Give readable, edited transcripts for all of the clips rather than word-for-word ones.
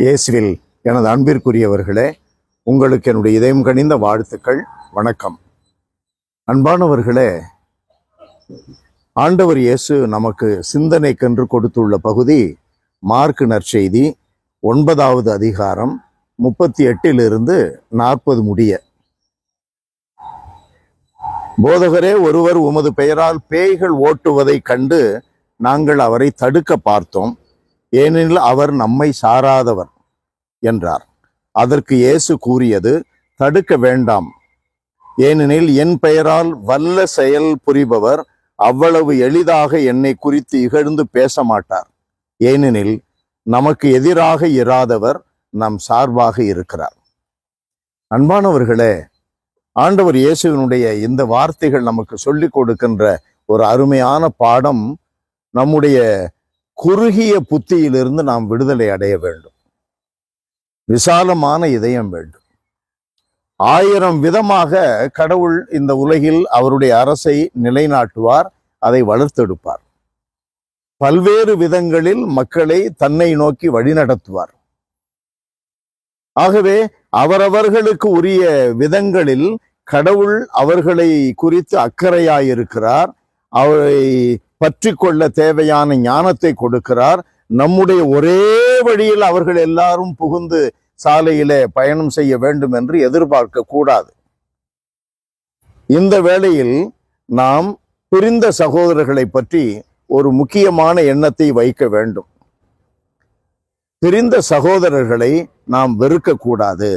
இயேசுவில் எனது அன்பிற்குரியவர்களே, உங்களுக்கு என்னுடைய இதயம் கனிந்த வாழ்த்துக்கள். வணக்கம். அன்பானவர்களே, ஆண்டவர் இயேசு நமக்கு சிந்தனைக்கென்று கொடுத்துள்ள பகுதி மார்க் நற்செய்தி 9வது அதிகாரம் 38 40 முடிய. போதகரே, ஒருவர் உமது பெயரால் பேய்கள் ஓட்டுவதை கண்டு நாங்கள் அவரை தடுக்க பார்த்தோம், ஏனெனில் அவர் நம்மை சாராதவர் என்றார். அதற்கு இயேசு கூறியது, தடுக்க வேண்டாம், ஏனெனில் என் பெயரால் வல்ல செயல் புரிபவர் அவ்வளவு எளிதாக என்னை குறித்து இகழ்ந்து பேச மாட்டார், ஏனெனில் நமக்கு எதிராக இராதவர் நம் சார்பாக இருக்கிறார். அன்பானவர்களே, ஆண்டவர் இயேசுவினுடைய இந்த வார்த்தைகள் நமக்கு சொல்லிக் கொடுக்கின்ற ஒரு அருமையான பாடம். நம்முடைய குறுகிய புத்தியிலிருந்து நாம் விடுதலை அடைய வேண்டும். விசாலமான இதயம் வேண்டும். 1000 விதமாக கடவுள் இந்த உலகில் அவருடைய அரசை நிலைநாட்டுவார், அதை வளர்த்தெடுப்பார். பல்வேறு விதங்களில் மக்களை தன்னை நோக்கி வழிநடத்துவார். ஆகவே அவரவர்களுக்கு உரிய விதங்களில் கடவுள் அவர்களை குறித்து அக்கறையாயிருக்கிறார். அவரை பற்றி கொள்ள தேவையான ஞானத்தை கொடுக்கிறார். நம்முடைய ஒரே வழியில் அவர்கள் எல்லாரும் புகுந்து சாலையிலே பயணம் செய்ய வேண்டும் என்று எதிர்பார்க்க கூடாது. இந்த வேளையில் நாம் பிரிந்த சகோதரர்களை பற்றி ஒரு முக்கியமான எண்ணத்தை வைக்க வேண்டும். பிரிந்த சகோதரர்களை நாம் வெறுக்கக்கூடாது,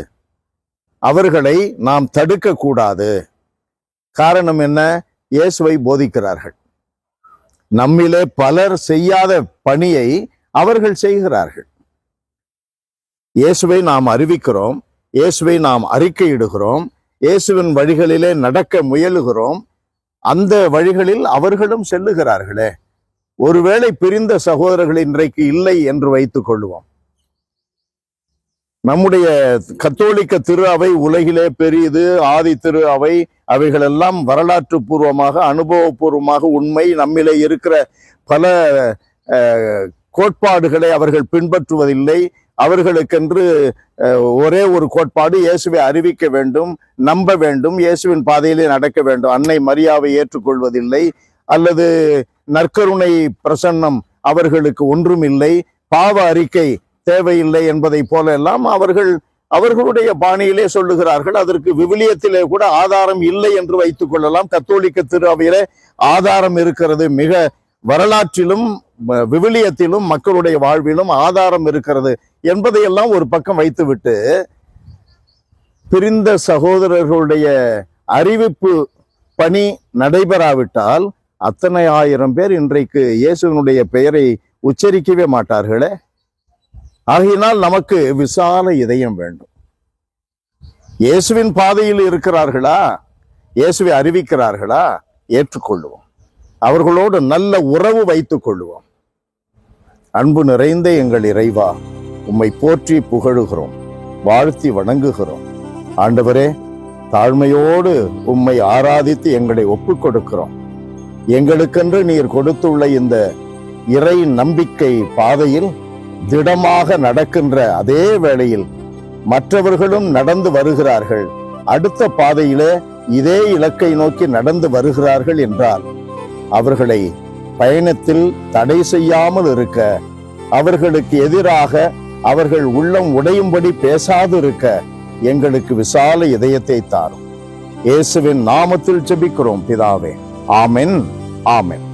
அவர்களை நாம் தடுக்க கூடாது. காரணம் என்ன? இயேசுவை போதிக்கிறார்கள். நம்மிலே பலர் செய்யாத பணியை அவர்கள் செய்கிறார்கள். இயேசுவை நாம் அறிவிக்கிறோம், இயேசுவை நாம் அறிக்கையிடுகிறோம், இயேசுவின் வழிகளிலே நடக்க முயலுகிறோம். அந்த வழிகளில் அவர்களும் செல்லுகிறார்களே. ஒருவேளை பிரிந்த சகோதரர்கள் இன்றைக்கு இல்லை என்று வைத்துக் கொள்வோம். நம்முடைய கத்தோலிக்க திரு அவை உலகிலே பெரியது. ஆதி திரு அவை, அவைகளெல்லாம் வரலாற்று பூர்வமாக அனுபவபூர்வமாக உண்மை. நம்மிலே இருக்கிற பல கோட்பாடுகளை அவர்கள் பின்பற்றுவதில்லை. அவர்களுக்கென்று ஒரே ஒரு கோட்பாடு, இயேசுவை அறிவிக்க வேண்டும், நம்ப வேண்டும், இயேசுவின் பாதையிலே நடக்க வேண்டும். அன்னை மரியாவை ஏற்றுக்கொள்வதில்லை, அல்லது நற்கருணை பிரசன்னம் அவர்களுக்கு ஒன்றும் இல்லை, பாவ அறிக்கை தேவையில்லை என்பதை போல எல்லாம் அவர்களுடைய பாணியிலே சொல்லுகிறார்கள். அதற்கு விவிலியத்திலே கூட ஆதாரம் இல்லை என்று வைத்துக் கொள்ளலாம். கத்தோலிக்க திரு அவையிலே ஆதாரம் இருக்கிறது. மிக வரலாற்றிலும் விவிலியத்திலும் மக்களுடைய வாழ்விலும் ஆதாரம் இருக்கிறது என்பதையெல்லாம் ஒரு பக்கம் வைத்துவிட்டு, பிரிந்த சகோதரர்களுடைய அறிவிப்பு பணி நடைபெறாவிட்டால் அத்தனை 1000 பேர் இன்றைக்கு இயேசுவினுடைய பெயரை உச்சரிக்கவே மாட்டார்களே. ஆகையினால் நமக்கு விசால இதயம் வேண்டும். இயேசுவின் பாதையில் இருக்கிறார்களா, இயேசுவை அறிவிக்கிறார்களா, ஏற்றுக்கொள்ளுவோம். அவர்களோடு நல்ல உறவு வைத்துக் கொள்ளுவோம். அன்பு நிறைந்த எங்கள் இறைவா, உம்மை போற்றி புகழுகிறோம், வாழ்த்தி வணங்குகிறோம். ஆண்டவரே, தாழ்மையோடு உம்மை ஆராதித்து எங்களை ஒப்புக் கொடுக்கிறோம். எங்களுக்கென்று நீர் கொடுத்துள்ள இந்த இறை நம்பிக்கை பாதையில் திடமாக நடக்கின்ற அதே வேளையில் மற்றவர்களும் நடந்து வருகிறார்கள். அடுத்த பாதையிலே இதே இலக்கை நோக்கி நடந்து வருகிறார்கள் என்றால் அவர்களை பயணத்தில் தடை செய்யாமல் இருக்க, அவர்களுக்கு எதிராக அவர்கள் உள்ளம் உடையும்படி பேசாது இருக்க எங்களுக்கு விசால இதயத்தை தாரும். இயேசுவின் நாமத்தில் ஜெபிக்கிறோம் பிதாவே. ஆமென், ஆமென்.